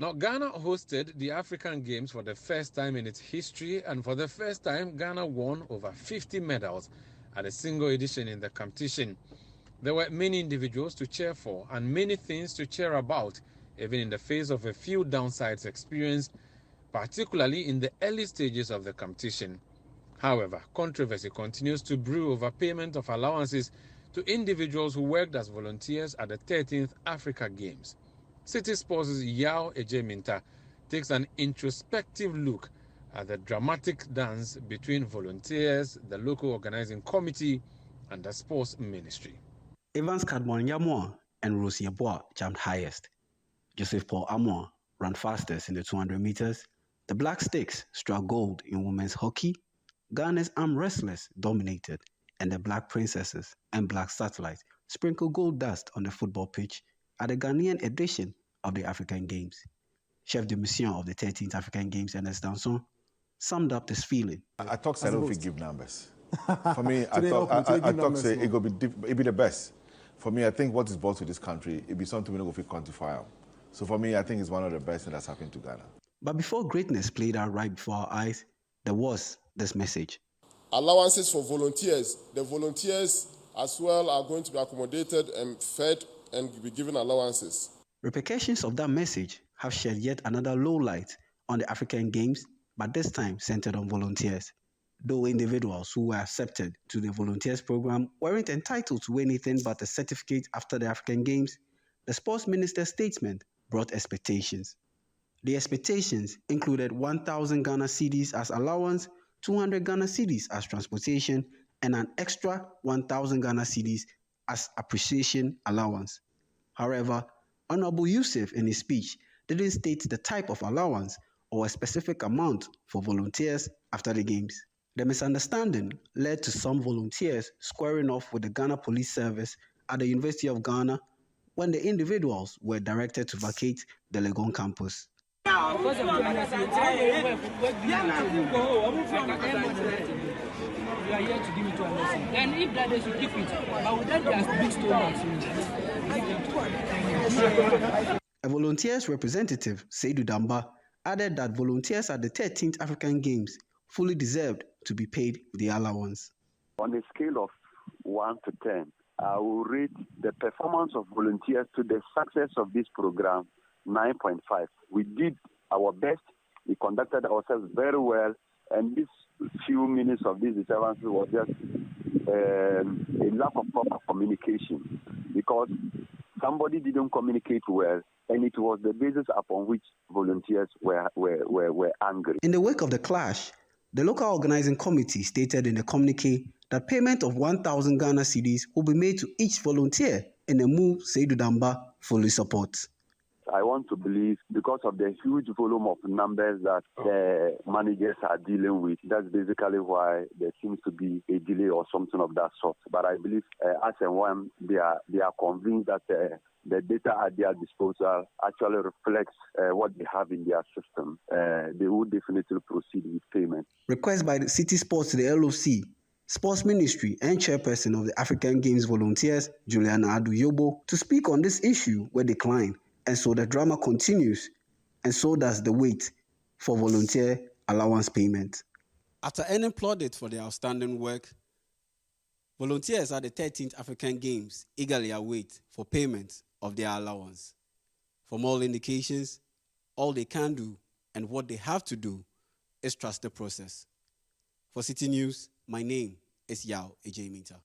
Now, Ghana hosted the African Games for the first time in its history, and for the first time, Ghana won over 50 medals at a single edition in the competition. There were many individuals to cheer for and many things to cheer about, even in the face of a few downsides experienced, particularly in the early stages of the competition. However, controversy continues to brew over payment of allowances to individuals who worked as volunteers at the 13th Africa Games. Citi Sports' Yao Ejeminta takes an introspective look at the dramatic dance between volunteers, the local organizing committee, and the sports ministry. Evans Kadmon Yamoa and Rosie Yeboah jumped highest. Joseph Paul Amoah ran fastest in the 200 meters. The Black Sticks struck gold in women's hockey. Ghana's arm wrestlers dominated, and the Black Princesses and Black Satellites sprinkled gold dust on the football pitch at the Ghanaian edition of the African Games. Chef de mission of the 13th African Games, Ernest Danson, summed up this feeling. I talk say I don't give numbers. For me, I talk say it will be the best. For me, I think what is brought to this country, it be something we don't go quantify. So for me, I think it's one of the best things that's happened to Ghana. But before greatness played out right before our eyes, there was this message. Allowances for volunteers. The volunteers as well are going to be accommodated and fed and be given allowances. Repercussions of that message have shed yet another low light on the African Games, but this time centered on volunteers. Though individuals who were accepted to the volunteers program weren't entitled to anything but a certificate after the African Games, the sports minister's statement brought expectations. The expectations included 1,000 Ghana cedis as allowance, 200 Ghana cedis as transportation, and an extra 1,000 Ghana cedis as appreciation allowance. However, Honorable Yusuf in his speech didn't state the type of allowance or a specific amount for volunteers after the Games. The misunderstanding led to some volunteers squaring off with the Ghana Police Service at the University of Ghana when the individuals were directed to vacate the Legon campus. Then if that they should keep it, but with that they are big stomachs. A volunteers representative, Seydou Damba, added that volunteers at the 13th African Games fully deserved to be paid the allowance. On a scale of 1 to 10, I will rate the performance of volunteers to the success of this program 9.5. We did our best. We conducted ourselves very well, and this few minutes of this disturbance was just a lack of proper communication because somebody didn't communicate well, and it was the basis upon which volunteers were angry. In the wake of the clash, the local organizing committee stated in a communique that payment of 1,000 Ghana cedis will be made to each volunteer in a move Seydou Damba fully supports. I want to believe because of the huge volume of numbers that the managers are dealing with, that's basically why there seems to be a delay or something of that sort. But I believe as and when they are convinced that the data at their disposal actually reflects what they have in their system, they will definitely proceed with payment. Request by the Citi Sports to the LOC, Sports Ministry and Chairperson of the African Games Volunteers, Juliana Adu-Yobo, to speak on this issue were declined. And so the drama continues, and so does the wait for volunteer allowance payment. After earning plaudits for their outstanding work, volunteers at the 13th African Games eagerly await for payment of their allowance. From all indications, all they can do and what they have to do is trust the process. For Citi News, my name is Yao Ejeminta.